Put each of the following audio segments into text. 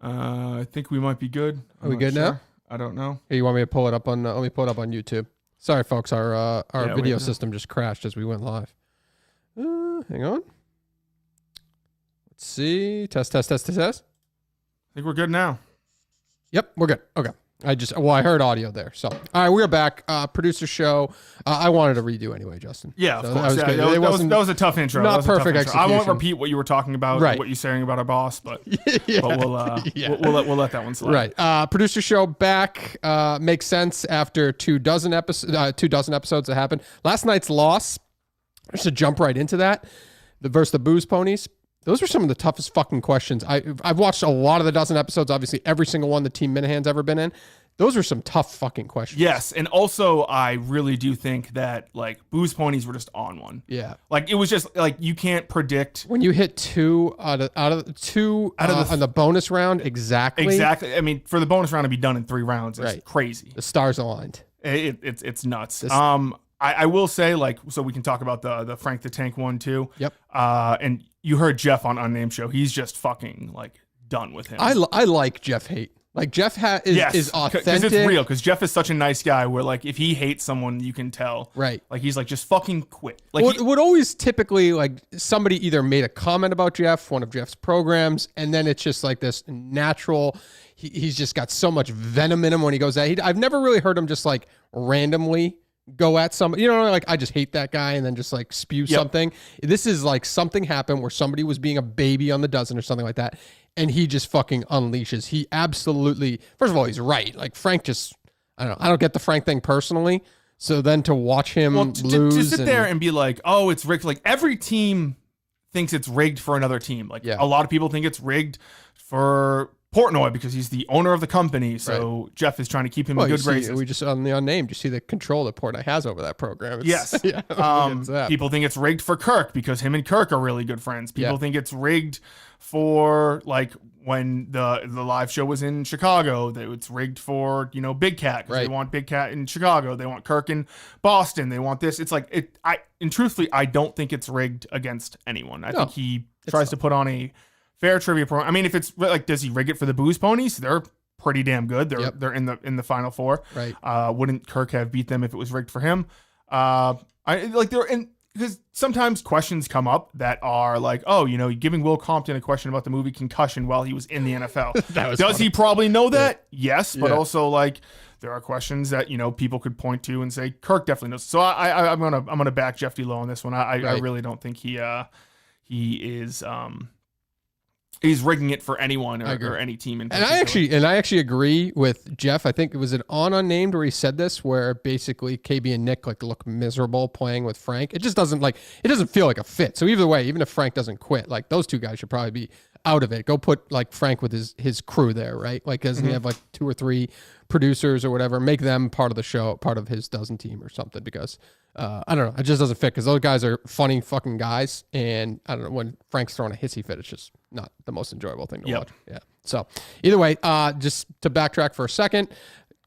I think we might be good. Are we good now? I don't know. Hey, you want me to pull it up on? Let me pull it up on YouTube. Sorry, folks. Our video system just crashed as we went live. Hang on. Let's see. Test. I think we're good now. Yep, we're good. Okay. I heard audio there. So, all right, we're back. Producer show. I wanted to redo anyway, Justin. Yeah, of course. That was a tough intro. Not perfect execution. I won't repeat what you were talking about, right. What you're saying about our boss, but, yeah. but we'll let that one slide. Right. Producer show back. Makes sense after 24 episodes that happened. Last night's loss, just to jump right into that, versus the Booze Ponies. Those were some of the toughest fucking questions. I've watched a lot of the dozen episodes, obviously every single one the Team Minahan's ever been in. Those were some tough fucking questions. Yes, and also I really do think that like Booze Ponies were just on one. Yeah, like it was just like you can't predict when you hit two out of on the bonus round. Exactly. I mean, for the bonus round to be done in 3 rounds, it's crazy. The stars aligned. It's nuts. I will say, like, so we can talk about the Frank the Tank one too. Yep. And you heard Jeff on Unnamed Show. He's just fucking like done with him. I like Jeff hate. Like Jeff is authentic. Because it's real. Because Jeff is such a nice guy where like if he hates someone, you can tell. Right. Like he's like, just fucking quit. Like would always typically like somebody either made a comment about Jeff, one of Jeff's programs, and then it's just like this natural. He's just got so much venom in him when he goes at. I've never really heard him just like randomly go at somebody, you know, like I just hate that guy and then just like spew something. This is like something happened where somebody was being a baby on the dozen or something like that, and he just fucking unleashes. He absolutely, first of all, he's right. Like Frank just, I don't get the Frank thing personally. So then to watch him lose, to sit there and be like, oh, it's rigged. Like every team thinks it's rigged for another team. Like a lot of people think it's rigged for Portnoy because he's the owner of the company. So Jeff is trying to keep him in good graces. We just on the unnamed, you see the control that Portnoy has over that program. Yes. People think it's rigged for Kirk because him and Kirk are really good friends. People think it's rigged for like when the live show was in Chicago, that it's rigged for, you know, Big Cat because they want Big Cat in Chicago. They want Kirk in Boston. They want this. It's like and truthfully, I don't think it's rigged against anyone. I think he tries to put on a fair trivia program. I mean, if it's like, does he rig it for the Booze Ponies? They're pretty damn good. They're in the Final Four. Right. Wouldn't Kirk have beat them if it was rigged for him? Because sometimes questions come up that are like, oh, you know, giving Will Compton a question about the movie Concussion while he was in the NFL. Does funny. He probably know that? Yeah. Yes, but also like there are questions that, you know, people could point to and say Kirk definitely knows. So I'm gonna back Jeff D. Lowe on this one. I really don't think he is he's rigging it for anyone or any team. And I actually agree with Jeff. I think it was on Unnamed where he said this, where basically KB and Nick like look miserable playing with Frank. It just doesn't feel like a fit. So either way, even if Frank doesn't quit, like those two guys should probably be out of it. Go put like Frank with his crew there, right? Like doesn't he have like 2 or 3 producers or whatever? Make them part of the show, part of his dozen team or something, because I don't know. It just doesn't fit because those guys are funny fucking guys. And I don't know, when Frank's throwing a hissy fit, it's just not the most enjoyable thing to watch. Yeah. So either way, just to backtrack for a second,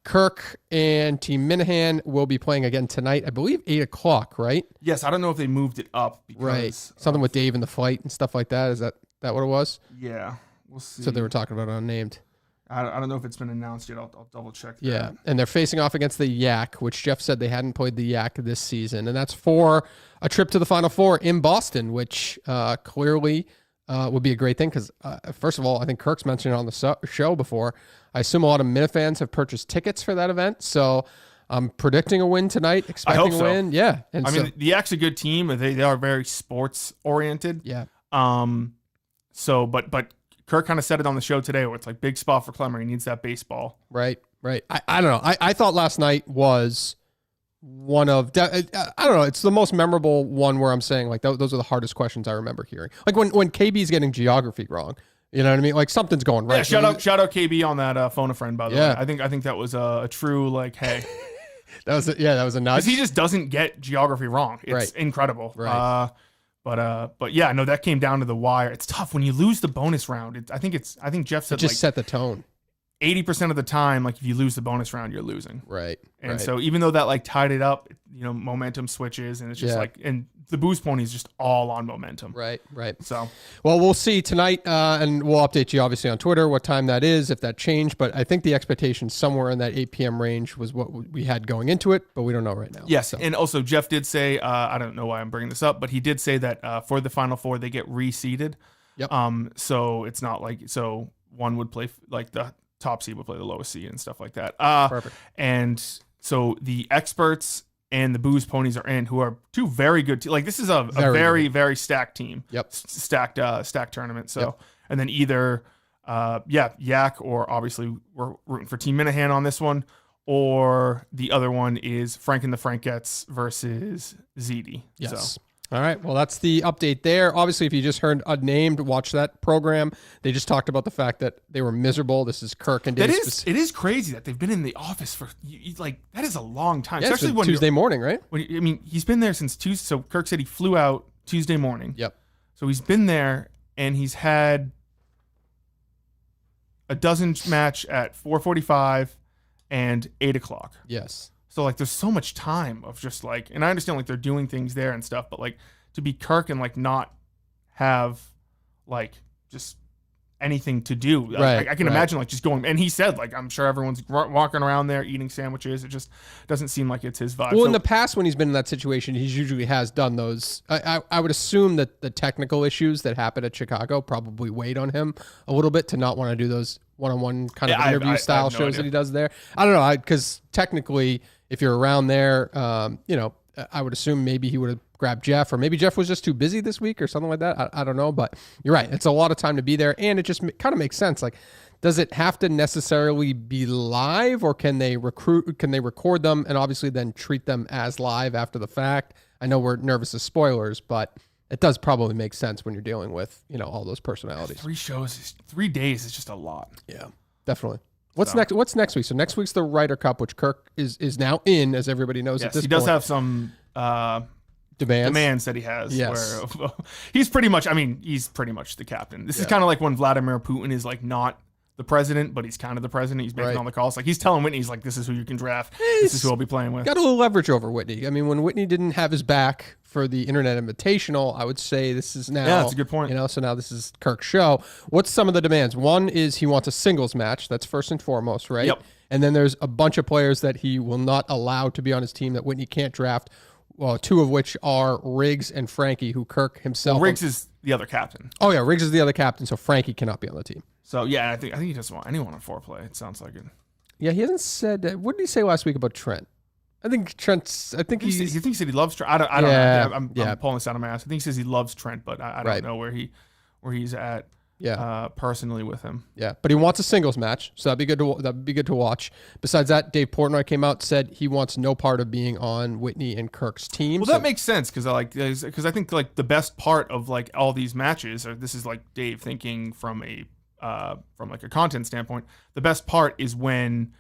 Kirk and Team Minahan will be playing again tonight. I believe 8:00, right? Yes. I don't know if they moved it up. Because something with Dave in the fight and stuff like that. Is that what it was? Yeah. We'll see. So they were talking about Unnamed. I don't know if it's been announced yet. I'll double check that. Yeah, and they're facing off against the Yak, which Jeff said they hadn't played the Yak this season, and that's for a trip to the Final Four in Boston, which clearly would be a great thing because, first of all, I think Kirk's mentioned it on the show before. I assume a lot of Minifans have purchased tickets for that event, so I'm predicting a win tonight, expecting a win. Yeah. And I mean, the Yak's a good team. They are very sports-oriented. Yeah. But Kirk kind of said it on the show today where it's like big spot for Clemmer. He needs that baseball. Right. I don't know. I thought last night was one of, I don't know. It's the most memorable one where I'm saying like those are the hardest questions I remember hearing. Like when KB's getting geography wrong, you know what I mean? Like something's going right. Yeah, shout out KB on that phone a friend, by the way. I think that was a true like, hey. that was a nudge. Because he just doesn't get geography wrong. It's incredible. Right. But yeah, no, that came down to the wire. It's tough when you lose the bonus round. I think Jeff said it just set the tone. 80% of the time, like if you lose the bonus round, you're losing. Right. And so even though that like tied it up, momentum switches, and it's just like, and the boost pony is just all on momentum. Right. So, well, we'll see tonight, and we'll update you obviously on Twitter what time that is, if that changed. But I think the expectation somewhere in that 8 p.m. range was what we had going into it, but we don't know right now. Yes, so. And also Jeff did say, I don't know why I'm bringing this up, but he did say that for the Final Four they get reseeded. Yep. So it's not like one would play like the top seed would play the lowest seed and stuff like that. Perfect. And so the experts and the booze ponies are in, who are two very good teams. Like this is a very, very stacked team. Yep. Stacked tournament. So, and then either, Yak, or obviously we're rooting for Team Minahan on this one, or the other one is Frank and the Frankettes versus ZD. Yes. So. All right. Well, that's the update there. Obviously, if you just heard Unnamed, watch that program. They just talked about the fact that they were miserable. This is Kirk and Dave. It is crazy that they've been in the office for like that is a long time. Yeah, especially when Tuesday morning, right? He's been there since Tuesday. So Kirk said he flew out Tuesday morning. Yep. So he's been there and he's had a dozen match at 4:45 and 8 o'clock. Yes. So like there's so much time of just like, and I understand like they're doing things there and stuff, but like to be Kirk and like not have like just anything to do. Right, I can imagine like just going, and he said like, I'm sure everyone's walking around there eating sandwiches. It just doesn't seem like it's his vibe. Well, in the past when he's been in that situation, he usually has done those. I would assume that the technical issues that happened at Chicago probably weighed on him a little bit to not want to do those one-on-one kind of interview style shows that he does there. I don't know, because technically, if you're around there, I would assume maybe he would have grabbed Jeff, or maybe Jeff was just too busy this week or something like that. I don't know, but you're right. It's a lot of time to be there, and it just kind of makes sense. Like, does it have to necessarily be live, or can they record them and obviously then treat them as live after the fact? I know we're nervous as spoilers, but it does probably make sense when you're dealing with, all those personalities. 3 shows, 3 days is just a lot. Yeah, definitely. What's next week? So next week's the Ryder Cup, which Kirk is now in, as everybody knows at this point. He does have some demands that he has. Yes. Where he's pretty much the captain. This is kind of like when Vladimir Putin is like not the president, but he's kind of the president. He's making all the calls. Like he's telling Whitney, he's like, this is who you can draft. This is who I'll be playing with. Got a little leverage over Whitney. I mean, when Whitney didn't have his back for the Internet Invitational, I would say this is now. Yeah, that's a good point. So now this is Kirk's show. What's some of the demands? One is he wants a singles match. That's first and foremost, right? Yep. And then there's a bunch of players that he will not allow to be on his team that Whitney can't draft. Well, 2 of which are Riggs and Frankie, who Kirk himself. Well, Riggs is the other captain. Oh yeah, Riggs is the other captain, so Frankie cannot be on the team. So yeah, I think he doesn't want anyone on foreplay. It sounds like it. Yeah, he hasn't said. What did he say last week about Trent? I think Trent's. I think he thinks that he loves Trent. I don't know. I'm pulling this out of my ass. I think he says he loves Trent, but I don't know where he's at. Yeah. Personally with him. Yeah, but he wants a singles match, so that'd be good to watch. Besides that, Dave Portnoy came out, said he wants no part of being on Whitney and Kirk's team. Well, that makes sense because I think like the best part of like all these matches, or this is like Dave thinking from a content standpoint, the best part is when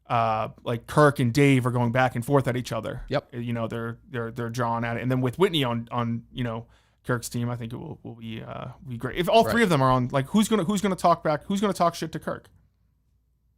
like Kirk and Dave are going back and forth at each other. Yep. They're drawing at it, and then with Whitney on Kirk's team, I think it will be great. If all 3 of them are on, like who's gonna talk back? Who's gonna talk shit to Kirk?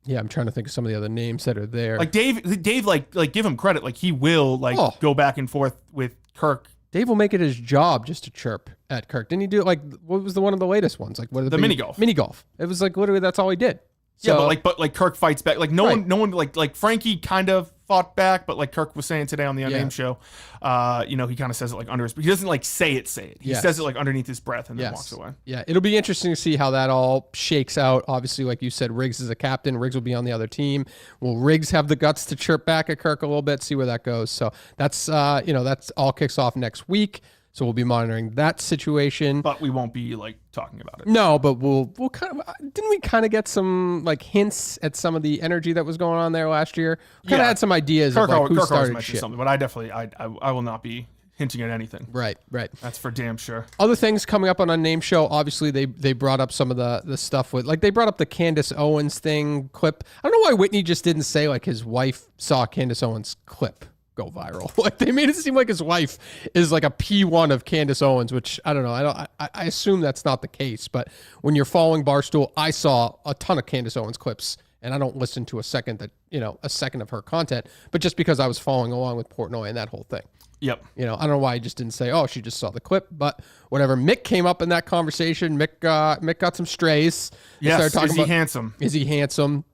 Yeah, I'm trying to think of some of the other names that are there. Like Dave, like give him credit. Like he will go back and forth with Kirk. Dave will make it his job just to chirp at Kirk. Didn't he do it? Like what was one of the latest ones? Like what are the mini golf? Mini golf. It was like literally that's all he did. So, yeah, but like Kirk fights back. Like no one like Frankie kind of fought back, but like Kirk was saying today on the Unnamed show, he kind of says it like under his, but he doesn't like say it. He says it like underneath his breath and then walks away. Yeah, it'll be interesting to see how that all shakes out. Obviously, like you said, Riggs is a captain. Riggs will be on the other team. Will Riggs have the guts to chirp back at Kirk a little bit? See where that goes. So that's that's all kicks off next week. So we'll be monitoring that situation. But we won't be like talking about it. No, but we'll kind of didn't we kind of get some like hints at some of the energy that was going on there last year? We kind of had some ideas of like who started shit. Something, but I will not be hinting at anything. Right. That's for damn sure. Other things coming up on Unnamed Show. Obviously, they brought up some of the stuff with like they brought up the Candace Owens thing clip. I don't know why Whitney just didn't say like his wife saw Candace Owens clip go viral. Like they made it seem like his wife is like a P1 of Candace Owens, which I don't know. I assume that's not the case, but when you're following Barstool, I saw a ton of Candace Owens clips and I don't listen to a second of her content, but just because I was following along with Portnoy and that whole thing. Yep. I don't know why I just didn't say, oh, she just saw the clip, but whatever. Mick came up in that conversation. Mick got some strays. Yes. Is he handsome? Is he handsome?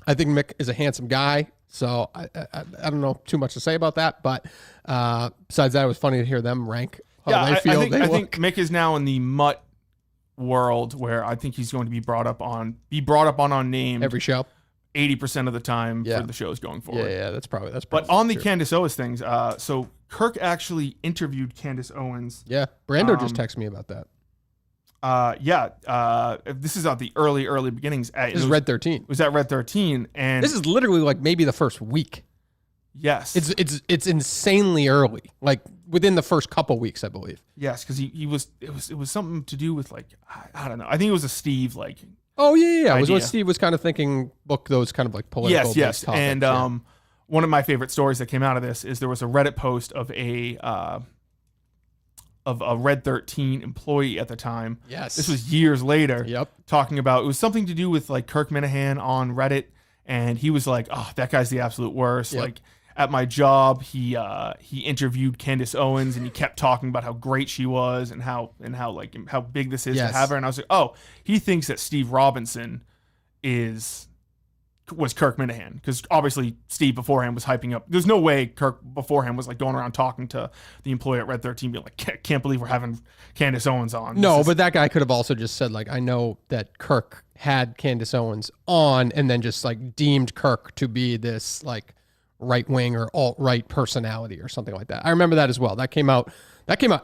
I think Mick is a handsome guy. So I don't know too much to say about that, but besides that, it was funny to hear them rank how they feel. I think Mick is now in the mutt world where I think he's going to be brought up on name every show 80% of the time for the shows going forward. Yeah, that's probably But on the Candace Owens things, so Kirk actually interviewed Candace Owens. Yeah, Brando just texted me about that. This is at the early beginnings. This is Red 13. It was at Red 13, and this is literally like maybe the first week. Yes, it's insanely early, like within the first couple weeks, I believe. Yes, because it was something to do with like I don't know. I think it was a Steve like. Oh yeah. It was what Steve was kind of thinking. Book those kind of like political. Yes. Topics, and one of my favorite stories that came out of this is there was a Reddit post of a Red 13 employee at the time. Yes. This was years later. Yep. Talking about, it was something to do with like Kirk Minahan on Reddit. And he was like, oh, that guy's the absolute worst. Yep. Like at my job, he interviewed Candace Owens and he kept talking about how great she was and how big this is to have her. And I was like, oh, he thinks that Steve Robinson was Kirk Minahan, because obviously Steve beforehand was hyping up. There's no way Kirk beforehand was like going around talking to the employee at Red 13 being like, can't believe we're having Candace Owens on. No, but that guy could have also just said like, I know that Kirk had Candace Owens on, and then just like deemed Kirk to be this like right wing or alt-right personality or something like that. I remember that as well. That came out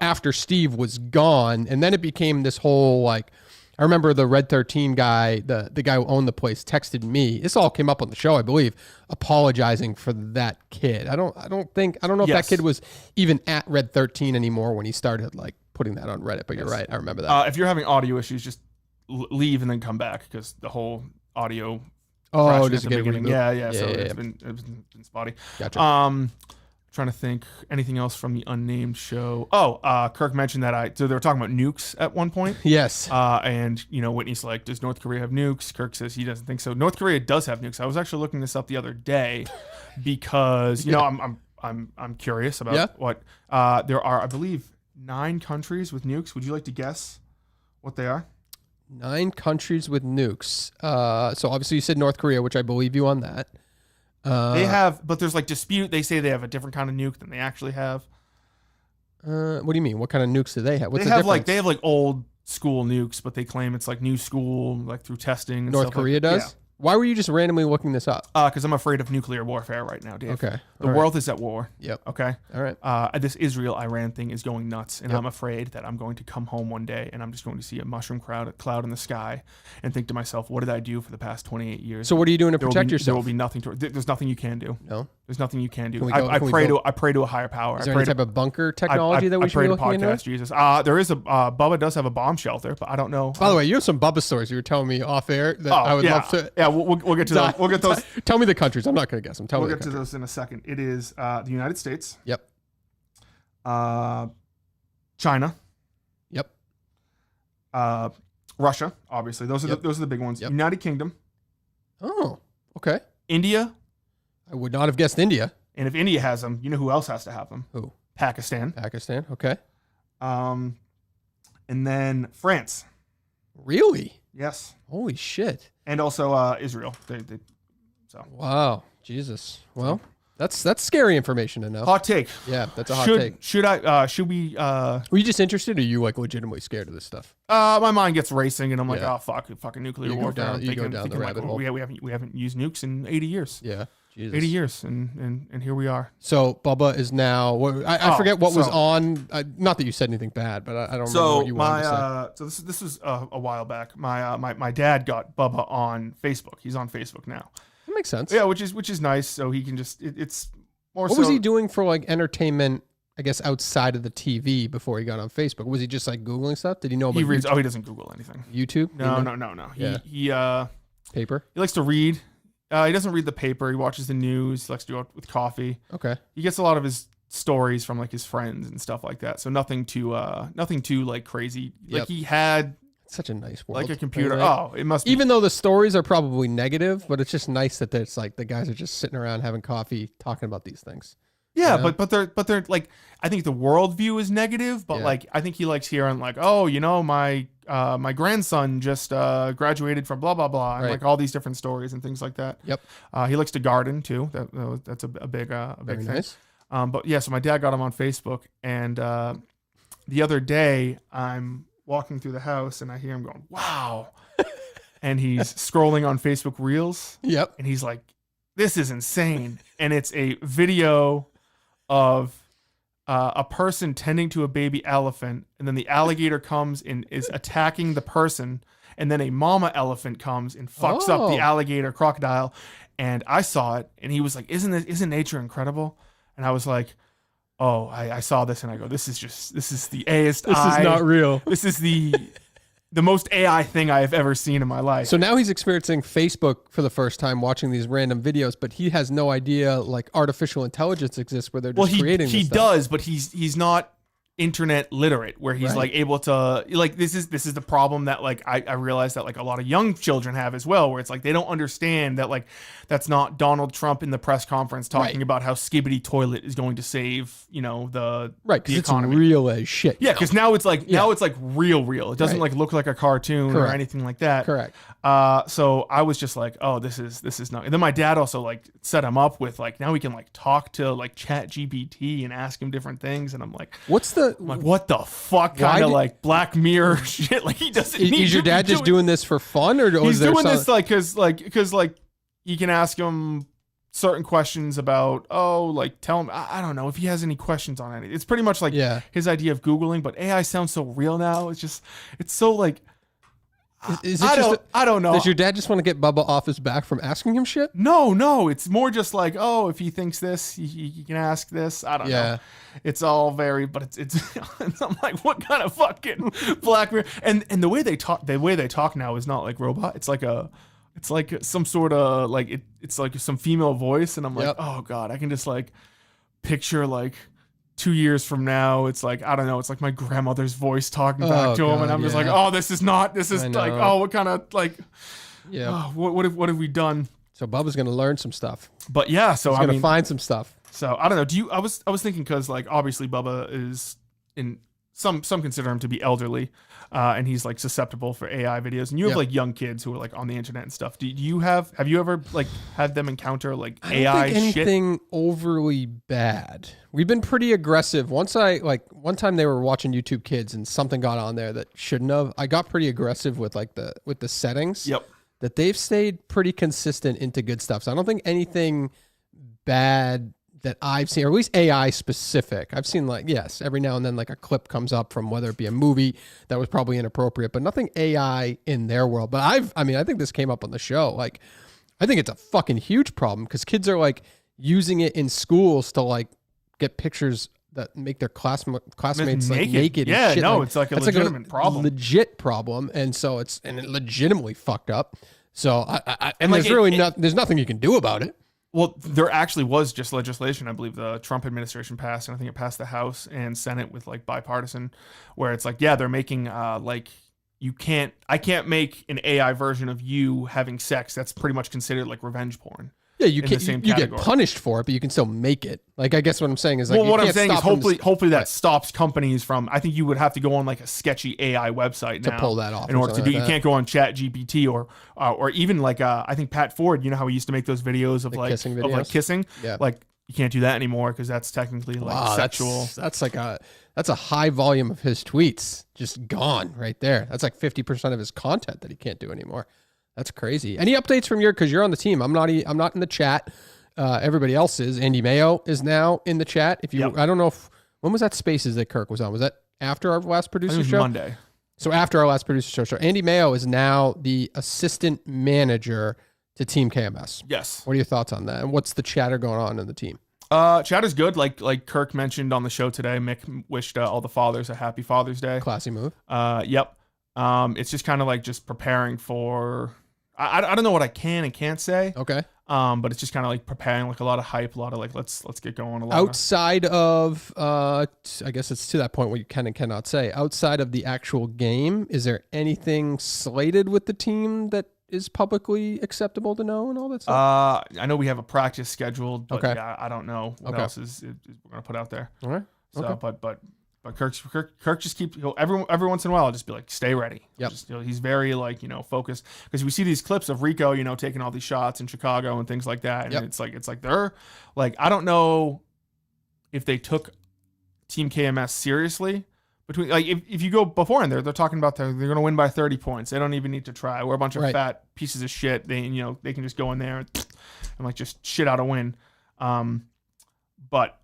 after Steve was gone, and then it became this whole like, I remember the Red 13 guy, the guy who owned the place, texted me. This all came up on the show, I believe, apologizing for that kid. I don't know if that kid was even at Red 13 anymore when he started like putting that on Reddit. But you're right, I remember that. If you're having audio issues, just leave and then come back, because the whole audio. Oh, just get beginning. Yeah. It's been spotty. Gotcha. Trying to think anything else from the unnamed show. Kirk mentioned that so they were talking about nukes at one point. Yes. And Whitney's like, does North Korea have nukes? Kirk says he doesn't think so. North Korea does have nukes. I was actually looking this up the other day because I'm curious about what there are. I believe 9 countries with nukes. Would you like to guess what they are? 9 countries with nukes. So obviously you said North Korea, which I believe you on that. They have, but there's like dispute. They say they have a different kind of nuke than they actually have. What do you mean? What kind of nukes do they have? What's they have like old school nukes, but they claim it's like new school, like through testing. And North Korea does? Yeah. Why were you just randomly looking this up? Because I'm afraid of nuclear warfare right now, Dave. Okay. The world is at war. Yep. Okay. All right. This Israel-Iran thing is going nuts, and I'm afraid that I'm going to come home one day and I'm just going to see a mushroom cloud in the sky and think to myself, what did I do for the past 28 years? So what are you doing to protect yourself? There will be nothing there's nothing you can do. No. There's nothing you can do. I pray to a higher power. Is there any type of bunker technology that we should be looking into? I pray to podcast Jesus. There is Bubba does have a bomb shelter, but I don't know. By the way, you have some Bubba stories you were telling me off air that I would love to. Yeah, we'll get to those. We'll get those. Tell me the countries. I'm not going to guess them. We'll get to those in a second. It is the United States. Yep. China. Yep. Russia, obviously. Those are the big ones. Yep. United Kingdom. Oh, okay. India. I would not have guessed India. And if India has them, you know who else has to have them? Who? Pakistan. Okay. And then France. Really? Yes. Holy shit. And also Israel. Wow. Jesus. Well, that's scary information to know. Hot take. Yeah, that's a hot take. Should we Were you just interested, or are you like legitimately scared of this stuff? My mind gets racing and I'm like, oh fucking nuclear warfare. You go down the rabbit hole. We haven't used nukes in 80 years. Yeah. Jesus. 80 years and here we are. So Bubba is now. I forget what was on. Not that you said anything bad, but I don't remember what you wanted to say. So this was a while back. My dad got Bubba on Facebook. He's on Facebook now. That makes sense. Yeah, which is nice. So he can just it's more. What was he doing for like entertainment? I guess outside of the TV before he got on Facebook, was he just like Googling stuff? Did he know about? He reads. YouTube? Oh, he doesn't Google anything. YouTube? No. He paper. He likes to read. He doesn't read the paper. He watches the news. He likes to go out with coffee. Okay. He gets a lot of his stories from like his friends and stuff like that. So nothing too like crazy. Like he had It's such a nice world. Like a computer. Right? Oh, it must be. Even though the stories are probably negative, but it's just nice that it's like the guys are just sitting around having coffee talking about these things. Yeah, you know? but they're like, I think the worldview is negative, but like I think he likes hearing like, oh, my my grandson just graduated from blah blah blah, and like all these different stories and things like that. Yep. He likes to garden too. That's a big Very thing. nice. But yeah, so my dad got him on Facebook, and the other day I'm walking through the house and I hear him going, wow, and he's scrolling on Facebook Reels. Yep. And he's like, this is insane, and it's a video of a person tending to a baby elephant, and then the alligator comes and is attacking the person, and then a mama elephant comes and fucks up the alligator crocodile. And I saw it, and he was like, isn't nature incredible? And I was like, oh, I saw this, and I go, this is the A-est. This is not real. This is the most AI thing I have ever seen in my life. So now he's experiencing Facebook for the first time, watching these random videos, but he has no idea like artificial intelligence exists where they're just creating. He does, but he's not internet literate, where he's like able to like this is the problem that like I realize that like a lot of young children have as well, where it's like they don't understand that like that's not Donald Trump in the press conference talking about how Skibbity Toilet is going to save the because it's economy. Real as shit. Yeah, because now it's like real. It doesn't like look like a cartoon or anything like that. Correct. So I was just like, oh, this is not. And then my dad also like set him up with like now we can like talk to like Chat GPT and ask him different things, and I'm like, I'm like, what the fuck kind of like Black Mirror shit? Like he doesn't need. Is your dad just doing this for fun, or he's doing this like because you can ask him certain questions about like tell him I don't know if he has any questions on it. It's pretty much like his idea of Googling, but AI sounds so real now. It's so like. I don't know. Does your dad just want to get Bubba off his back from asking him shit? No. It's more just like, oh, if he thinks this, he can ask this. I don't know. It's all very, but it's. I'm like, what kind of fucking Black Mirror? And the way they talk now is not like robot. It's like some sort of like it's like some female voice, and I'm like, oh god, I can just like picture like 2 years from now, it's like, I don't know, it's like my grandmother's voice talking back to him, and I'm just like, oh, this is like, oh, what kind of like, what have we done? So Bubba's gonna learn some stuff. But yeah, so he's gonna find some stuff. So I don't know. I was thinking because like obviously Bubba is in some consider him to be elderly, and he's like susceptible for AI videos. And you have like young kids who are like on the internet and stuff. Have you ever like had them encounter like AI shit? Anything overly bad. We've been pretty aggressive. One time they were watching YouTube Kids and something got on there that shouldn't have. I got pretty aggressive with the settings. Yep. That they've stayed pretty consistent into good stuff. So I don't think anything bad that I've seen, or at least AI specific. I've seen like, yes, every now and then like a clip comes up from whether it be a movie that was probably inappropriate, but nothing AI in their world. But I think this came up on the show. Like, I think it's a fucking huge problem because kids are like using it in schools to like get pictures that make their classmates like naked. Yeah, and shit. no, it's like a legitimate problem. Legit problem. And so it's legitimately fucked up. So there's nothing you can do about it. Well, there actually was just legislation, I believe the Trump administration passed, and I think it passed the House and Senate with like bipartisan, where it's like, yeah, they're making like I can't make an AI version of you having sex. That's pretty much considered like revenge porn. Yeah, you get punished for it, but you can still make it. Like, I guess what I'm saying is like, what I'm saying is hopefully that stops companies from. I think you would have to go on like a sketcy AI website to pull that off in order to do. You can't go on Chat GPT or even like I think Pat Ford. You know how he used to make those videos of kissing. Yeah, like you can't do that anymore because that's technically like sexual. That's a high volume of his tweets just gone right there. That's like 50% of his content that he can't do anymore. That's crazy. Any updates from because you're on the team? I'm not in the chat. Everybody else is. Andy Mayo is now in the chat. I don't know when was that Spaces that Kirk was on? Was that after our last producer show? Monday. So after our last producer show. So Andy Mayo is now the assistant manager to Team KMS. Yes. What are your thoughts on that? And what's the chatter going on in the team? Chat is good. Like Kirk mentioned on the show today, Mick wished all the fathers a happy Father's Day. Classy move. Yep. It's just kind of like just preparing for. I don't know what I can and can't say. Okay. But it's just kind of like preparing, like a lot of hype, a lot of like let's get going. A lot outside of I guess it's to that point where you can and cannot say. Outside of the actual game, is there anything slated with the team that is publicly acceptable to know and all that stuff? I know we have a practice scheduled, but Okay. yeah, I don't know what else is we're gonna put out there. All right. So, Okay. but Kirk just keeps every once in a while, I'll just be like, stay ready. Yep. Just, he's very like focused, because we see these clips of Rico taking all these shots in Chicago and things like that, and Yep. it's like they're like, I don't know if they took Team KMS seriously. Between like if you go beforehand, they're talking about they're going to win by 30 points. They don't even need to try. We're a bunch of Right. fat pieces of shit. They they can just go in there and like just shit out a win. But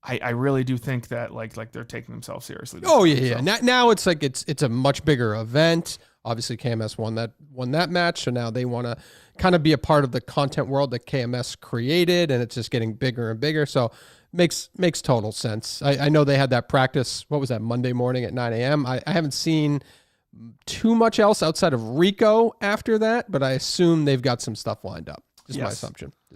I really do think that like they're taking themselves seriously. Oh yeah. Now it's like it's a much bigger event. Obviously, KMS won that match, so now they want to kind of be a part of the content world that KMS created, and it's just getting bigger and bigger. So makes total sense. I know they had that practice. What was that, Monday morning at 9 a.m.? I haven't seen too much else outside of Rico after that, but I assume they've got some stuff lined up. Just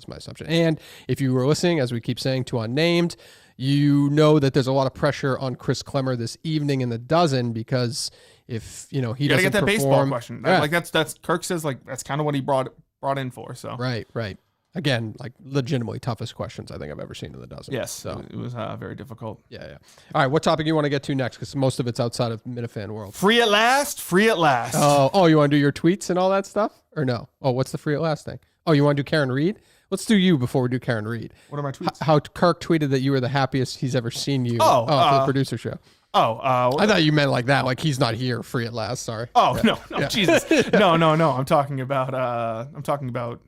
my assumption. And if you were listening, as we keep saying, to Unnamed, you know that there's a lot of pressure on Chris Klemmer this evening in the dozen, because if he doesn't get that perform, baseball question. Yeah. Like that's Kirk says like that's kind of what he brought in for. So right. Again, like legitimately toughest questions I think I've ever seen in the dozen. Yes, so it was very difficult. Yeah. All right, what topic you want to get to next? Because most of it's outside of Minifan world. Free at last. Oh, you want to do your tweets and all that stuff, or no? Oh, what's the free at last thing? Oh, you want to do Karen Reed? Let's do you before we do Karen Reed. What are my tweets? How Kirk tweeted that you were the happiest he's ever seen you. For the producer show. I thought you meant like that, like he's not here, free at last. Sorry. Oh no, Jesus, no. I'm talking about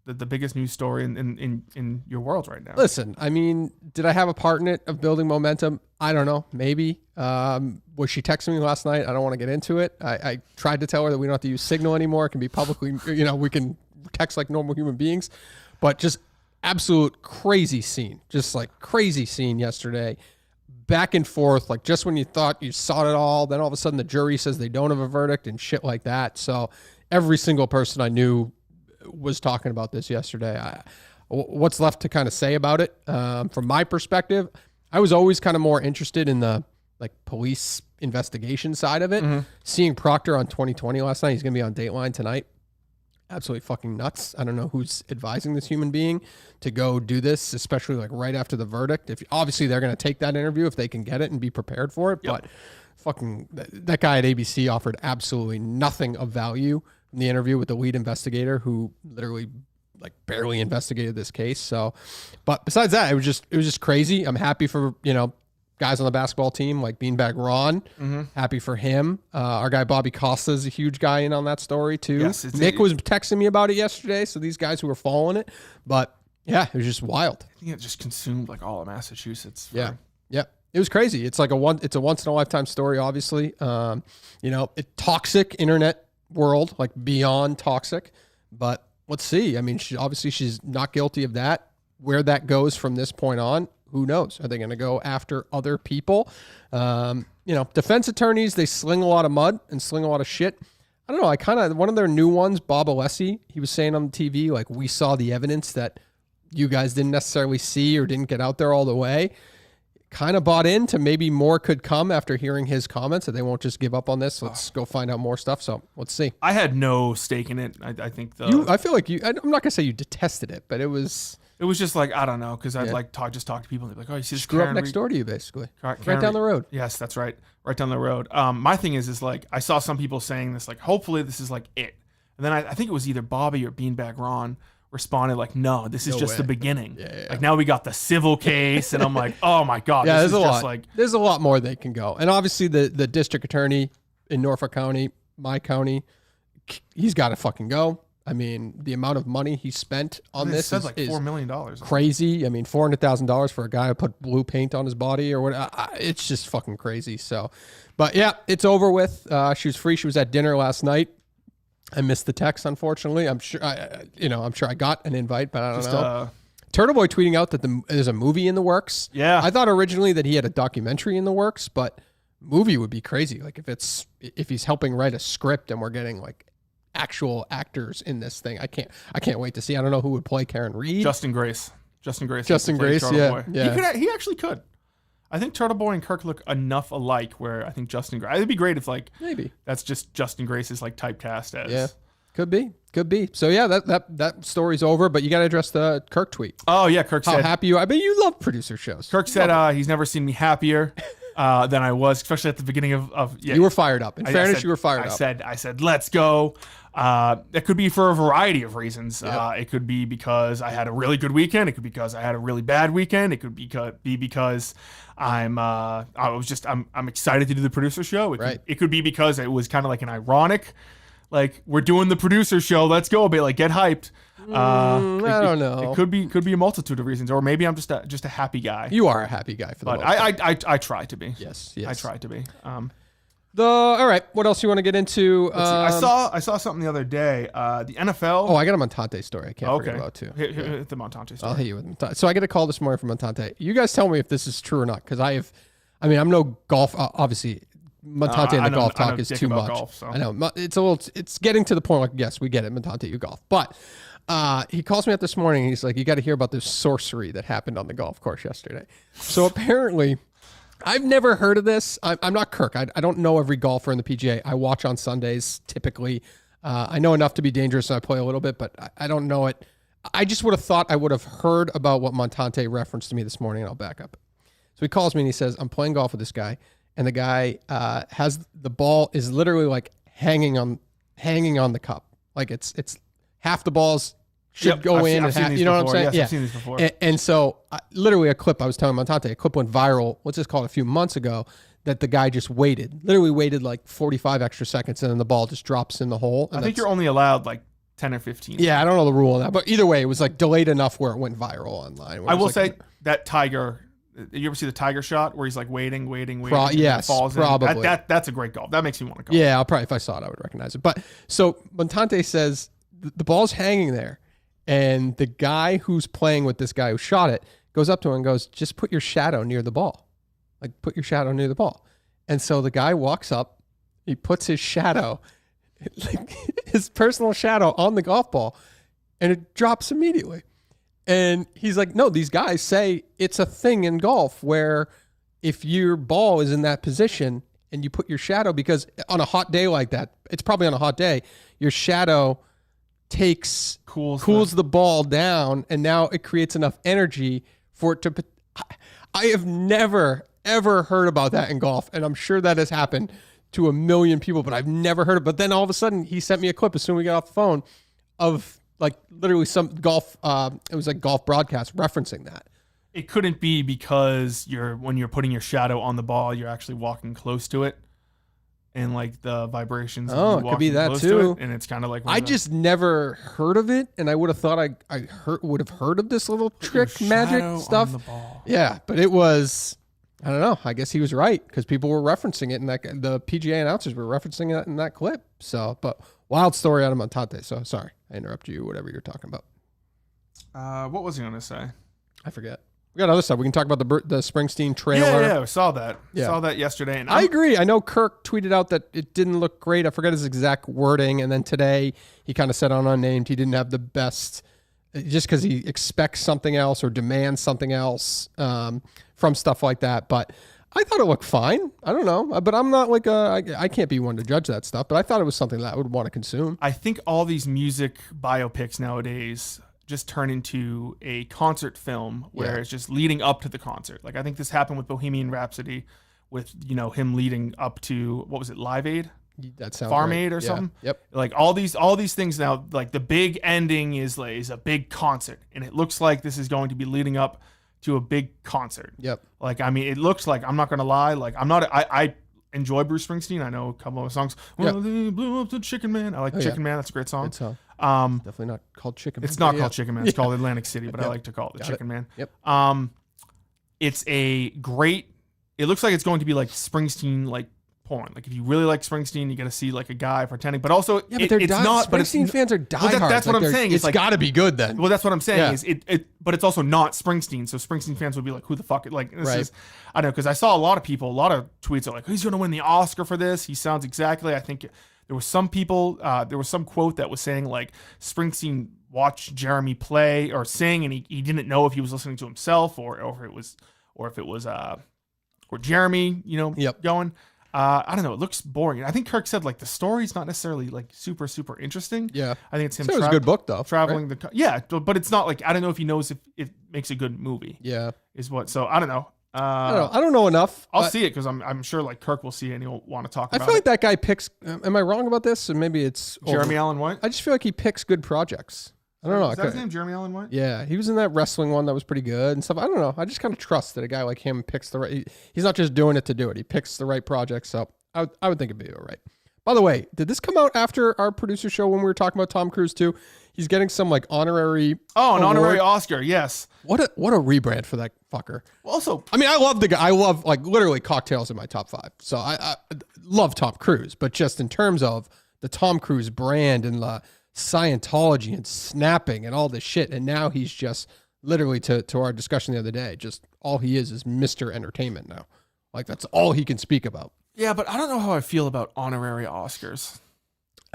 the biggest news story in your world right now. Listen, I mean, did I have a part in it of building momentum? I don't know. Maybe. Was she texting me last night? I don't want to get into it. I tried to tell her that we don't have to use Signal anymore. It can be publicly, we can text like normal human beings. But just absolute crazy scene. Just like crazy scene yesterday. Back and forth. Like just when you thought you saw it all, then all of a sudden the jury says they don't have a verdict and shit like that. So every single person I knew was talking about this yesterday. What's left to kind of say about it? From my perspective, I was always kind of more interested in the like police investigation side of it. Mm-hmm. Seeing Proctor on 2020 last night, he's going to be on Dateline tonight. Absolutely fucking nuts. I don't know who's advising this human being to go do this, especially like right after the verdict. If obviously they're going to take that interview if they can get it and be prepared for it. Yep. But fucking that guy at ABC offered absolutely nothing of value in the interview with the lead investigator, who literally like barely investigated this case. So, but besides that, it was just crazy. I'm happy for, guys on the basketball team like Beanbag Ron. Mm-hmm. Happy for him. Our guy Bobby Costa is a huge guy in on that story too. Yes, Nick was texting me about it yesterday. So these guys who were following it, but yeah, it was just wild. I think it just consumed like all of Massachusetts. Yeah. It was crazy. It's like it's a once in a lifetime story, obviously. Toxic internet world, like beyond toxic, but let's see. I mean, she's not guilty of that. Where that goes from this point on, who knows? Are they going to go after other people? Defense attorneys, they sling a lot of mud and sling a lot of shit. I don't know. One of their new ones, Bob Alessi, he was saying on the TV, like, we saw the evidence that you guys didn't necessarily see or didn't get out there all the way. Kind of bought into maybe more could come after hearing his comments, that they won't just give up on this. Let's go find out more stuff. So let's see. I had no stake in it. I think I feel like I'm not gonna say you detested it, but it was just like, I don't know, because I'd like talk to people and they'd be like, oh, you see this grew up next door to you, basically. Right down the road. Yes, that's right. Right down the road. My thing is like, I saw some people saying this, like, hopefully this is like it. And then I think it was either Bobby or Beanbag Ron responded like, no, this is just the beginning. Yeah. Like now we got the civil case, and I'm like, oh my God. Yeah, there's a lot more they can go. And obviously the district attorney in Norfolk County, my county, he's got to fucking go. I mean, the amount of money he spent on this is like $4 million. Crazy. I mean, $400,000 for a guy who put blue paint on his body or what? It's just fucking crazy. So, but yeah, it's over with. She was free. She was at dinner last night. I missed the text, unfortunately. I'm sure I got an invite, but I don't know. Turtle Boy tweeting out that there's a movie in the works. Yeah. I thought originally that he had a documentary in the works, but movie would be crazy. Like if he's helping write a script and we're getting like actual actors in this thing. I can't wait to see. I don't know who would play Karen Reed. Justin Grace. Justin Grace, yeah. He actually could. I think Turtle Boy and Kirk look enough alike where I think Justin Grace. It'd be great if like maybe that's just Justin Grace's like typecast as. Yeah, could be. So yeah, that story's over. But you got to address the Kirk tweet. Oh yeah, Kirk said how happy you are. I mean, you love producer shows. Kirk said he's never seen me happier than I was, especially at the beginning of. Yeah, you were fired up. In fairness, you were fired up. I said, let's go. It could be for a variety of reasons. Yep. It could be because I had a really good weekend. It could be because I had a really bad weekend. It could be because I'm excited to do the producer show. It could be because it was kind of like an ironic, like we're doing the producer show. Let's go, but like get hyped. I don't know. It could be a multitude of reasons, or maybe I'm just a happy guy. You are a happy guy for the most part. I try to be. Yes. I try to be. All right. What else you want to get into? I saw something the other day. The NFL. Oh, I got a Montante story. I can't forget about too. Hit the Montante story. I'll hit you with Montante. So I get a call this morning from Montante. You guys tell me if this is true or not, because I'm no golf. Obviously, Montante and the golf talk is too much. Golf, so. I know it's getting to the point. Like, yes, we get it, Montante, you golf, but. He calls me up this morning and he's like, you got to hear about this sorcery that happened on the golf course yesterday. So apparently, I've never heard of this. I'm not Kirk. I don't know every golfer in the PGA. I watch on Sundays typically. I know enough to be dangerous and I play a little bit, but I don't know it. I just would have thought I would have heard about what Montante referenced to me this morning, and I'll back up. So he calls me and he says, I'm playing golf with this guy, and the guy has the ball is literally like hanging on the cup. Like it's half the balls should go in and half, you know what I'm saying? Yes, yeah. I've seen these before. And so literally a clip, I was telling Montante, a clip went viral, what's this called, a few months ago, that the guy just literally waited like 45 extra seconds, and then the ball just drops in the hole. I think you're only allowed like 10 or 15. Yeah, I don't know the rule on that, but either way, it was like delayed enough where it went viral online. I will say that Tiger, you ever see the Tiger shot where he's like waiting, yes, falls probably. In? That's a great golf. That makes me want to go. Yeah, if I saw it, I would recognize it. But so Montante says the ball's hanging there, and the guy who's playing with this guy who shot it goes up to him and goes, just put your shadow near the ball. Like, put your shadow near the ball. And so the guy walks up, he puts his shadow, like his personal shadow, on the golf ball, and it drops immediately. And he's like, no, these guys say it's a thing in golf where if your ball is in that position and you put your shadow, because on a hot day like that, it's probably on a hot day, your shadow cools the ball down, and now it creates enough energy for it to. I have never ever heard about that in golf, and I'm sure that has happened to a million people, but I've never heard it. But then all of a sudden, he sent me a clip as soon as we got off the phone of like literally some golf. It was like golf broadcast referencing that. It couldn't be because when you're putting your shadow on the ball, you're actually walking close to it. And like the vibrations. Oh, it could be that too. And it's kind of like I just never heard of it, and I would have thought I would have heard of this little trick magic stuff. Yeah, but it was, I don't know. I guess he was right, because people were referencing it, and the PGA announcers were referencing it in that clip. So, but wild story out of Montante. So sorry, I interrupted you. Whatever you're talking about. What was he gonna say? I forget. We got other stuff. We can talk about the Springsteen trailer. Yeah, I saw that. Yeah. Saw that yesterday. And I agree. I know Kirk tweeted out that it didn't look great. I forget his exact wording. And then today he kind of said on Unnamed he didn't have the best, just because he expects something else or demands something else from stuff like that. But I thought it looked fine. I don't know. But I'm not like I can't be one to judge that stuff. But I thought it was something that I would want to consume. I think all these music biopics nowadays just turn into a concert film where it's just leading up to the concert. Like I think this happened with Bohemian Rhapsody, with him leading up to, what was it, Live Aid? That sounds Farm right. Aid or something. Yep. Like all these things now. Like the big ending is a big concert, and it looks like this is going to be leading up to a big concert. Yep. Like I mean, it looks like, I'm not gonna lie. Like I enjoy Bruce Springsteen. I know a couple of songs. Yep. Well, they blew up the Chicken Man. I like Chicken Man. That's a great song. Good song. Definitely not called Chicken Man. It's not called Chicken Man. It's called Atlantic City, but I like to call it the Chicken Man. Yep. It's a great. It looks like it's going to be like Springsteen, like porn. Like if you really like Springsteen, you got to see like a guy pretending. But also, but it's not. Springsteen fans are diehard. That's what I'm saying. It's like, got to be good then. Well, that's what I'm saying. Is it? But it's also not Springsteen. So Springsteen fans would be like, who the fuck? Like this is. I don't know, because I saw a lot of tweets are like, who's going to win the Oscar for this? He sounds exactly. I think there was some people, there was some quote that was saying like Springsteen watched Jeremy play or sing, and he didn't know if he was listening to himself or if it was or Jeremy, going. I don't know. It looks boring. I think Kirk said like the story's not necessarily like super interesting. Yeah, I think it's him. So it was a good book though. Traveling right? But it's not like I don't know if he knows if it makes a good movie. Yeah, is what. So I don't know. I don't know enough. I'll see it because I'm sure like Kirk will see it and he'll want to talk about it. I feel like that guy picks. Am I wrong about this? And maybe it's Jeremy Allen White. I just feel like he picks good projects. I don't know. Is that his name, Jeremy Allen White? Yeah, he was in that wrestling one that was pretty good and stuff. I don't know. I just kind of trust that a guy like him picks the right. He's not just doing it to do it. He picks the right project. So I would think it'd be all right. By the way, did this come out after our producer show when we were talking about Tom Cruise too? He's getting some like honorary. Oh, an honorary Oscar. Yes. What a rebrand for that fucker. Also, I mean, I love the guy. I love like literally Cocktails in my top 5. So I love Tom Cruise, but just in terms of the Tom Cruise brand and the Scientology and snapping and all this shit, and now he's just literally to our discussion the other day, just all he is Mr. Entertainment now. Like that's all he can speak about. Yeah, but I don't know how I feel about honorary Oscars.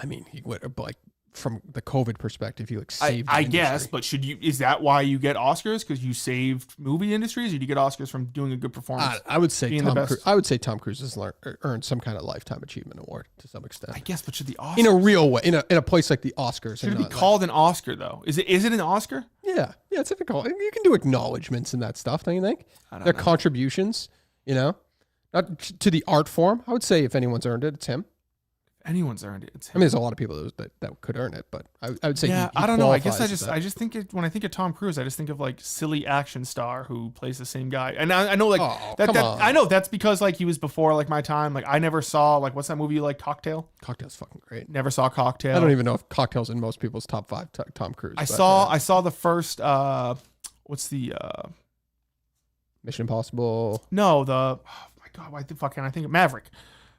I mean, he would like from the COVID perspective, he like saved. I guess, but is that why you get Oscars? Because you saved movie industries, or do you get Oscars from doing a good performance? I would say Tom Cruise has earned some kind of lifetime achievement award to some extent. I guess, but should the Oscars in a real way, in a place like the Oscars, should it be called an Oscar though? Is it an Oscar? Yeah, it's difficult. You can do acknowledgments and that stuff, don't you think? Their contributions, not to the art form. I would say if anyone's earned it, it's him. Anyone's earned it. It's him. I mean, there's a lot of people that could earn it, but I would say he I don't know. I guess I just think when I think of Tom Cruise, I just think of like silly action star who plays the same guy. And I know like I know that's because like he was before like my time. Like I never saw like what's that movie you like, Cocktail? Cocktail's fucking great. Never saw Cocktail. I don't even know if Cocktail's in most people's top 5. Tom Cruise. I saw the first. What's the Mission Impossible? No, oh my God, why the fuck can't I think of Maverick?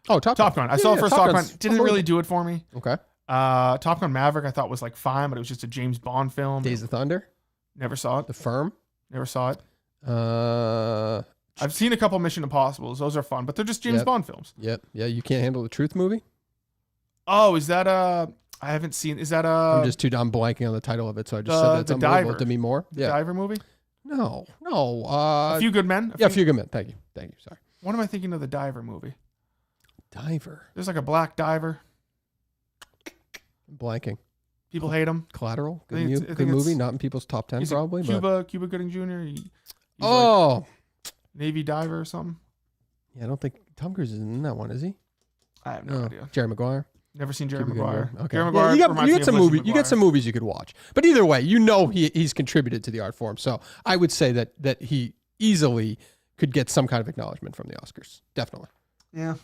Oh, Top Gun. I saw the first Top Gun. Didn't really do it for me. Okay. Top Gun Maverick I thought was like fine, but it was just a James Bond film. Days of Thunder? Never saw it. The Firm? Never saw it. I've seen a couple Mission Impossibles. Those are fun, but they're just James Bond films. Yep. Yeah, You Can't Handle the Truth movie? Oh, is that I haven't seen. Is that I'm blanking on the title of it, so I just said that's unbelievable. Diver. Demi Moore? The Diver movie? No. A Few Good Men? A Few Good Men. Thank you. Sorry. What am I thinking of the Diver movie? Diver. There's like a black diver. I'm blanking. People hate him. Collateral. Good movie. Not in people's top 10 probably. Cuba Gooding Jr. He's like Navy diver or something. Yeah, I don't think Tom Cruise is in that one, is he? I have no idea. Jerry Maguire. Never seen Jerry Maguire. Okay. Jerry Maguire. You got some movies. You get some movies you could watch. But either way, he's contributed to the art form. So I would say that he easily could get some kind of acknowledgement from the Oscars. Definitely. Yeah.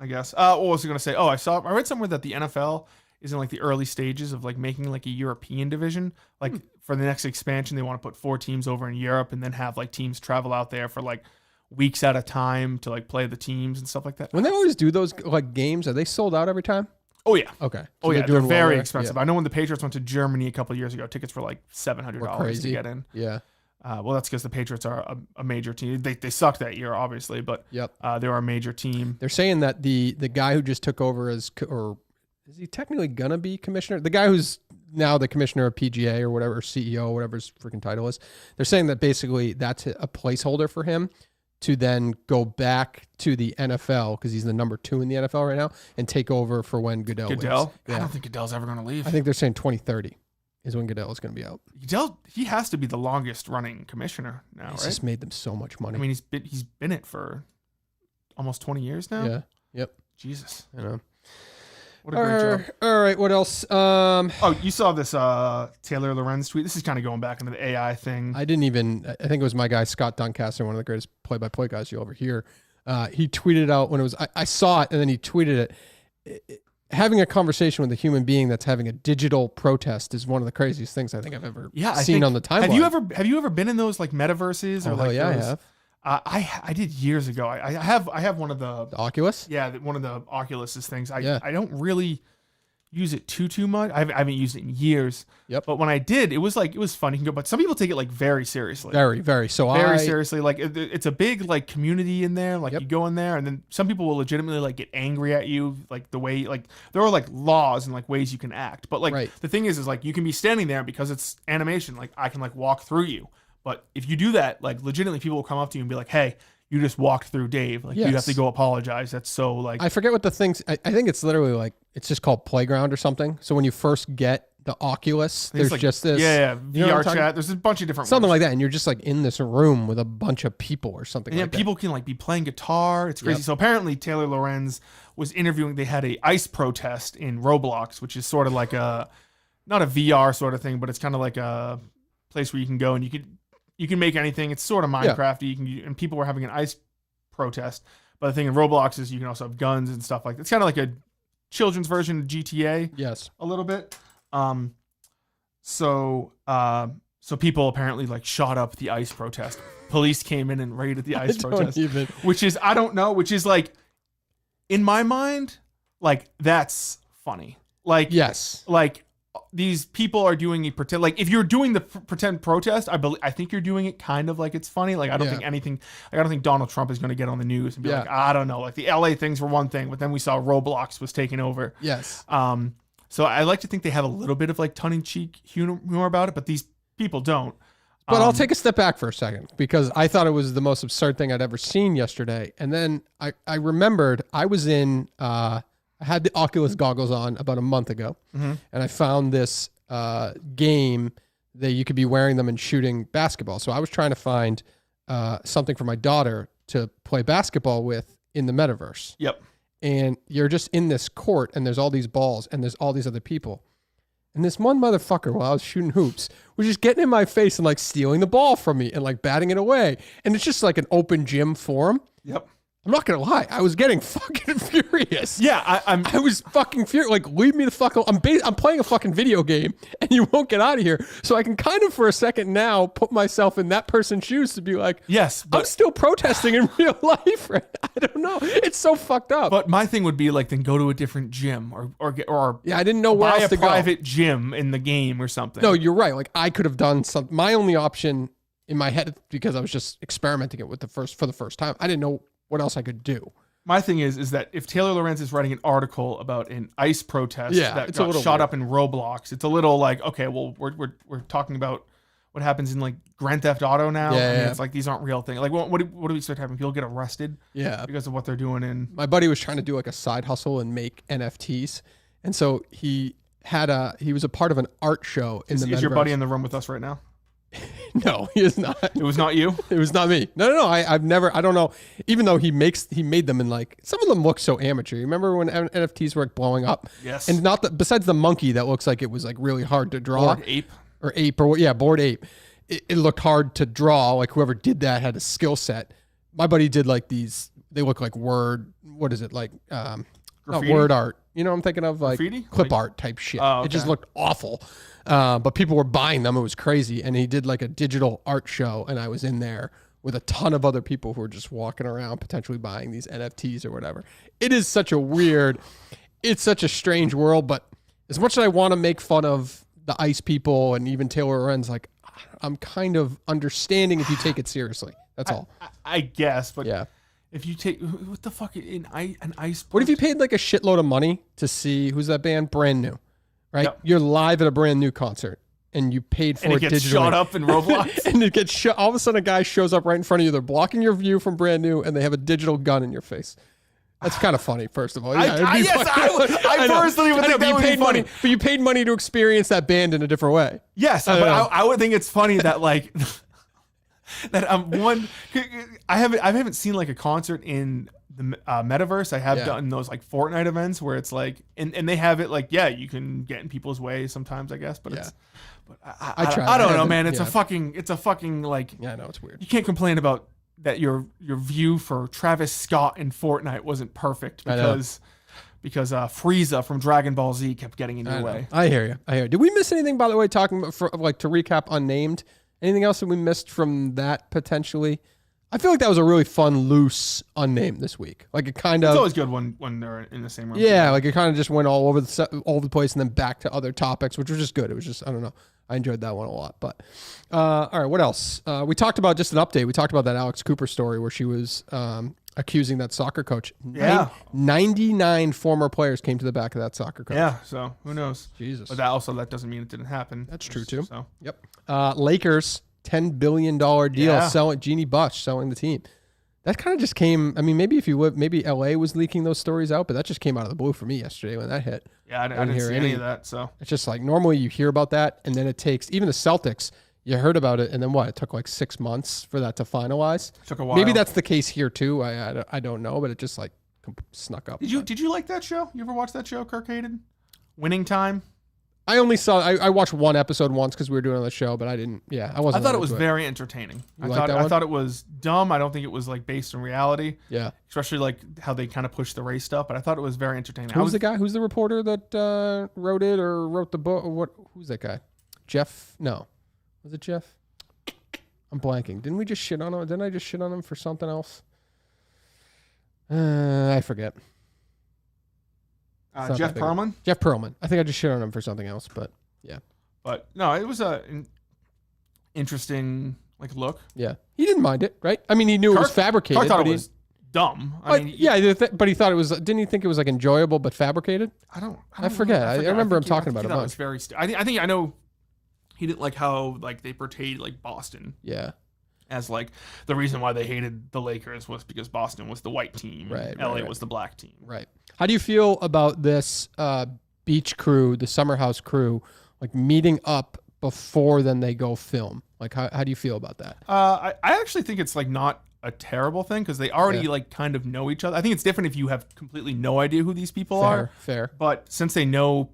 I guess. What was I going to say? Oh, I read somewhere that the NFL is in like the early stages of like making like a European division. Like for the next expansion, they want to put 4 teams over in Europe and then have like teams travel out there for like weeks at a time to like play the teams and stuff like that. When they always do those like games, are they sold out every time? Oh yeah. Okay. So they're very expensive. I know when the Patriots went to Germany a couple of years ago, tickets were like $700 to get in. Yeah. Well, that's because the Patriots are a major team. They sucked that year, obviously, but they are a major team. They're saying that the guy who just took over or is he technically gonna be commissioner? The guy who's now the commissioner of PGA or whatever, CEO, whatever his freaking title is. They're saying that basically that's a placeholder for him to then go back to the NFL because he's the number 2 in the NFL right now and take over for when Goodell wins. Yeah. I don't think Goodell's ever going to leave. I think they're saying 2030 is when Goodell is going to be out. Goodell, he has to be the longest running commissioner now, He's right? just made them so much money. I mean, he's been it for almost 20 years now. Yeah. Yep. Jesus. I know. What a great job. All right. What else? You saw this Taylor Lorenz tweet. This is kind of going back into the AI thing. I think it was my guy, Scott Doncaster, one of the greatest play-by-play guys you over here. He tweeted out when it was, I saw it and then he tweeted it. Having a conversation with a human being that's having a digital protest is one of the craziest things I think I've ever seen on the timeline. Have you ever been in those like metaverses or like? Yeah, I have. I did years ago. I have one of the Oculus. Yeah, one of the Oculus's things. I don't really use it too much. I haven't used it in years. Yep. But when I did, it was fun. You can go, but some people take it like very seriously. Very. So very seriously. Like it's a big like community in there. Like Yep. you go in there, and then some people will legitimately like get angry at you. Like the way like there are like laws and like ways you can act. But like the thing is like you can be standing there because it's animation. Like I can like walk through you. But if you do that, like legitimately people will come up to you and be like, hey, you just walked through Dave. Like you have to go apologize. That's so like. I forget what the things. I think it's literally like it's just called Playground or something. So when you first get the Oculus, there's like, just this. Yeah. VR chat. There's a bunch of different. Something like that, and you're just like in this room with a bunch of people or something. And like people that. can like be playing guitar. It's crazy. So apparently Taylor Lorenz was interviewing. They had a ice protest in Roblox, which is sort of like not a VR sort of thing, but it's kind of like a place where you can go and you can make anything. It's sort of Minecraft. And people were having an ice protest. But the thing in Roblox is you can also have guns and stuff like that. It's kind of like a children's version of GTA. Yes. A little bit. So people apparently like shot up the ice protest. Police came in and raided the ice protest. Which is like in my mind, like that's funny. Like yes. Like these people are doing a pretend, like if you're doing the pretend protest, I think you're doing it kind of like it's funny. Like I don't think anything, like I don't think Donald Trump is going to get on the news and be like, I don't know, like the LA things were one thing, but then we saw Roblox was taking over. Yes. So I like to think they have a little bit of like tongue-in-cheek humor about it, but these people don't. But I'll take a step back for a second because I thought it was the most absurd thing I'd ever seen yesterday. And then I remembered I was in, I had the Oculus goggles on about a month ago, and I found this game that you could be wearing them and shooting basketball. So I was trying to find something for my daughter to play basketball with in the metaverse. Yep. And you're just in this court, and there's all these balls, and there's all these other people. And this one motherfucker, while I was shooting hoops, was just getting in my face and like stealing the ball from me and like batting it away. And it's just like an open gym forum. Yep. I'm not gonna lie, I was getting fucking furious. Yeah, I was fucking furious. Like, leave me the fuck alone. I'm playing a fucking video game, and you won't get out of here. So I can kind of, for a second now, put myself in that person's shoes to be like, yes, but I'm still protesting in real life. Right? I don't know. It's so fucked up. But my thing would be like, then go to a different gym or yeah, I didn't know where else to go. Buy a private gym in the game or something. No, you're right. Like I could have done something. My only option in my head, because I was just experimenting it with for the first time, I didn't know what else I could do. My thing is that if Taylor Lorenz is writing an article about an ice protest that got shot up in Roblox, it's a little like, okay, well, we're talking about what happens in like Grand Theft Auto now. Yeah, It's like these aren't real things. Like what do we start having? People get arrested because of what they're doing. And my buddy was trying to do like a side hustle and make NFTs, and so he was a part of an art show in the metaverse. Is your buddy in the room with us right now? No, he is not. It was not you? It was not me. No. I've never, I don't know. Even though he made them in like, some of them look so amateur. You remember when NFTs were like blowing up? Yes. And besides the monkey that looks like it was like really hard to draw. Bored ape. It looked hard to draw. Like whoever did that had a skill set. My buddy did like these, they look like what is it? Like, not word art. You know what I'm thinking of? Like graffiti? Clip art type shit. Oh, okay. It just looked awful. But people were buying them. It was crazy. And he did like a digital art show. And I was in there with a ton of other people who were just walking around potentially buying these NFTs or whatever. It is such it's such a strange world. But as much as I want to make fun of the ice people and even Taylor Lorenz, like I'm kind of understanding if you take it seriously. That's all. I guess. But yeah. If you take, what the fuck, an ice? What if you paid like a shitload of money to see, who's that band? Brand New, right? Yep. You're live at a Brand New concert and you paid for it digitally. And it gets shot up in Roblox? And it gets shot. All of a sudden a guy shows up right in front of you. They're blocking your view from Brand New and they have a digital gun in your face. That's kind of funny, first of all. Yeah, I personally would think that would be funny. But you paid money to experience that band in a different way. Yes, but I would think it's funny that like... that I haven't seen like a concert in the metaverse. I have done those like Fortnite events where it's like and they have it like you can get in people's way sometimes, I guess, but I don't know, man. It's a fucking like I know it's weird. You can't complain about that your view for Travis Scott in Fortnite wasn't perfect because Frieza from Dragon Ball Z kept getting in your way. I hear you. Did we miss anything, by the way, talking about to recap Unnamed? Anything else that we missed from that potentially? I feel like that was a really fun, loose, unnamed this week. Like it kind of. It's always good when they're in the same room. Yeah, like it kind of just went all over the place and then back to other topics, which was just good. It was just, I don't know. I enjoyed that one a lot. But all right, what else? We talked about just an update. We talked about that Alex Cooper story where she was accusing that soccer coach. Yeah. 99 former players came to the back of that soccer coach. Yeah, so who knows? Jesus. But that doesn't mean it didn't happen. That's true too. So. Yep. Lakers, $10 billion deal selling Jeannie Buss selling the team. That kind of just came. I mean, maybe if you would, maybe LA was leaking those stories out, but that just came out of the blue for me yesterday when that hit. Yeah, I didn't see any of that. So it's just like normally you hear about that, and then it takes even the Celtics. You heard about it, and then what? It took like 6 months for that to finalize. It took a while. Maybe that's the case here too. I don't know, but it just like snuck up. Did you like that show? You ever watch that show, Kirk hated? Winning Time. I only saw. I watched one episode once because we were doing on the show, but I didn't. Yeah, I wasn't. I thought it was very entertaining. I thought it was dumb. I don't think it was like based in reality. Yeah, especially like how they kind of pushed the race stuff. But I thought it was very entertaining. Who's the guy? Who's the reporter that wrote it or wrote the book? What? Who's that guy? Jeff? No, was it Jeff? I'm blanking. Didn't we just shit on him? Didn't I just shit on him for something else? I forget. Jeff Pearlman? Jeff Pearlman. I think I just shit on him for something else, but yeah. But no, it was an interesting like look. Yeah. He didn't mind it, right? I mean, he knew it was fabricated. Kirk thought it was dumb. But he thought it was, didn't he think it was like enjoyable but fabricated? I forget. I remember him talking about it. It was very I know he didn't like how like they portrayed like Boston. Yeah. As like the reason why they hated the Lakers was because Boston was the white team, right? LA was the black team, right? How do you feel about this beach crew, the Summer House crew, like meeting up before then they go film? Like, how do you feel about that? I actually think it's like not a terrible thing because they already like kind of know each other. I think it's different if you have completely no idea who these people are. Fair. But since they know,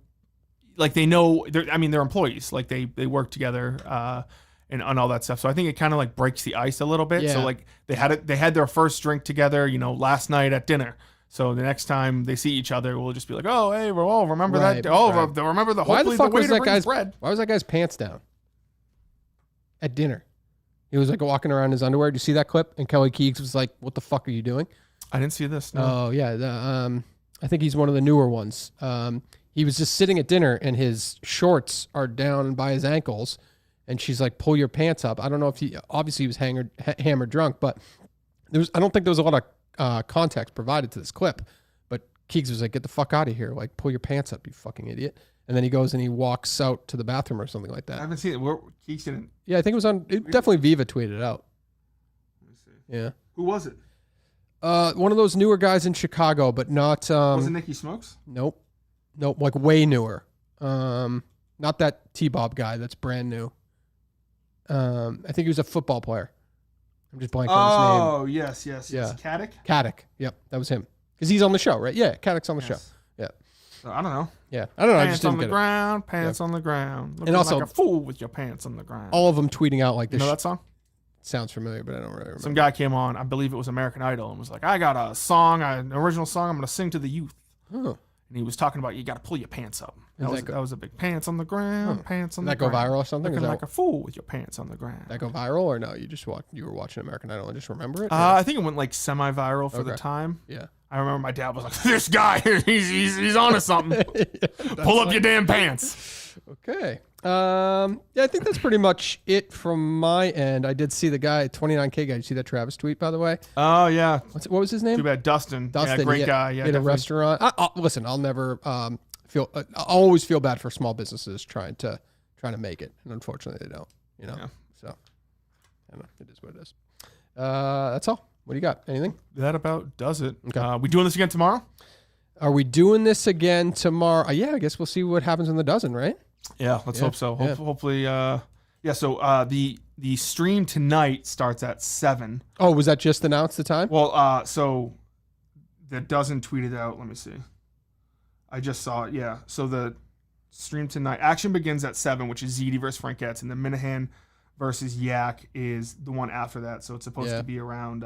like they know, they're employees. Like they work together. And all that stuff. So I think it kind of like breaks the ice a little bit. Yeah. So like they had their first drink together, last night at dinner. So the next time they see each other, we'll just be like, oh, hey, we'll all remember that. Oh, right. Remember the why the fuck was that guy's bread. Why was that guy's pants down at dinner? He was like walking around in his underwear. Did you see that clip? And Kelly Keegs was like, what the fuck are you doing? I didn't see this. No. Oh yeah. I think he's one of the newer ones. He was just sitting at dinner and his shorts are down by his ankles. And she's like, pull your pants up. I don't know if obviously he was hammered drunk, but I don't think there was a lot of context provided to this clip. But Keegs was like, get the fuck out of here. Like, pull your pants up, you fucking idiot. And then he goes and he walks out to the bathroom or something like that. I haven't seen it. Keegs didn't. Yeah, I think it was definitely Viva tweeted it out. Let me see. Yeah. Who was it? One of those newer guys in Chicago, but not. Was it Nikki Smokes? Nope. Like way newer. Not that T-Bob guy that's brand new. I think he was a football player. I'm just blanking on his name. Oh, yes. Yeah. Caddick. Yep, that was him. Because he's on the show, right? Yeah, Caddick's on the show. Yeah. So, I don't know. Yeah, I don't know. Pants on the ground, pants on the ground. Looking and also, like a fool with your pants on the ground. All of them tweeting out like this. You know that song? Sounds familiar, but I don't really remember. Some guy came on, I believe it was American Idol, and was like, I got a song, an original song I'm going to sing to the youth. Oh. And he was talking about you got to pull your pants up. That was a big pants on the ground, pants on the ground. That go viral or something? Looking like a fool with your pants on the ground. That go viral or no? You were watching American Idol and just remember it? I think it went like semi-viral for the time. Yeah. I remember my dad was like, this guy, he's onto something. Pull up your damn pants. Okay. Yeah, I think that's pretty much it from my end. I did see the guy, 29K guy. Did you see that Travis tweet, by the way? Oh, yeah. What was his name? Too bad. Dustin. Yeah, great guy. Yeah, he had a restaurant. Listen, I'll never I'll always feel bad for small businesses trying to make it, and unfortunately they don't. Yeah. So I don't know. It is what it is. That's all. What do you got? Anything? That about does it. Okay. We doing this again tomorrow? Are we doing this again tomorrow? Yeah, I guess we'll see what happens in the dozen, right? Yeah, let's hope so. Hopefully, so the stream tonight starts at 7. Oh, was that just announced the time? Well, so the dozen tweeted out. Let me see. I just saw it. Yeah. So the stream tonight, action begins at 7, which is ZD versus Frankettes, and the Minahan versus Yak is the one after that. So it's supposed to be around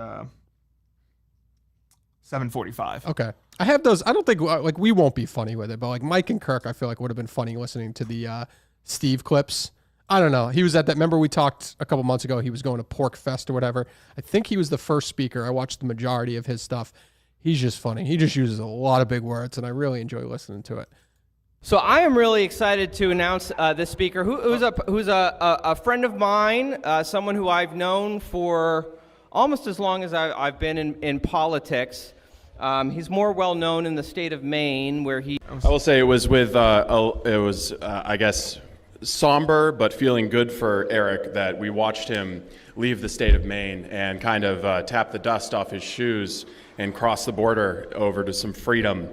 7:45. Okay. I have those. I don't think like we won't be funny with it, but like Mike and Kirk, I feel like would have been funny listening to the Steve clips. I don't know. He was at that. Remember we talked a couple months ago. He was going to Pork Fest or whatever. I think he was the first speaker. I watched the majority of his stuff. He's just funny. He just uses a lot of big words, and I really enjoy listening to it. So I am really excited to announce this speaker, who's a friend of mine, someone who I've known for almost as long as I've been in politics. He's more well known in the state of Maine, where he. I will say it was with I guess somber but feeling good for Eric that we watched him leave the state of Maine and kind of tap the dust off his shoes and cross the border over to some freedom.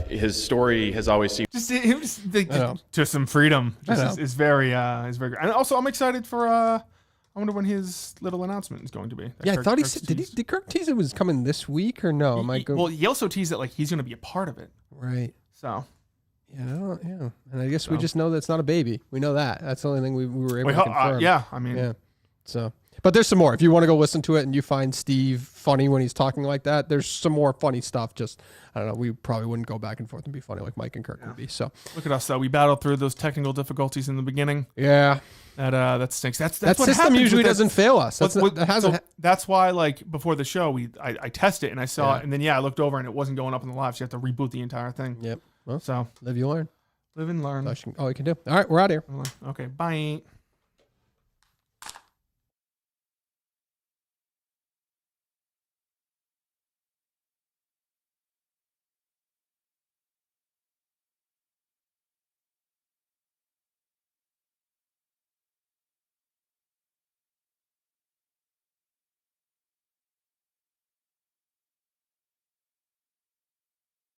His story has always seemed to some freedom. Is very good. And also, I'm excited for. I wonder when his little announcement is going to be. Yeah, I thought did Kirk tease it was coming this week or no? Well, he also teased that like he's going to be a part of it. Right. So. Yeah, and I guess we just know that it's not a baby. We know that. That's the only thing we were able to confirm. Yeah. So, but there's some more. If you want to go listen to it and you find Steve funny when he's talking like that, there's some more funny stuff. Just, I don't know, we probably wouldn't go back and forth and be funny like Mike and Kirk would be. So look at us though. We battled through those technical difficulties in the beginning. Yeah. That stinks. That's that what system usually doesn't fail us. That's why, like before the show, I tested it and I saw it, and then I looked over and it wasn't going up in the live, so you have to reboot the entire thing. Yep. Well, so live you learn. Live and learn. All you can do. All right, we're out of here. Okay, bye.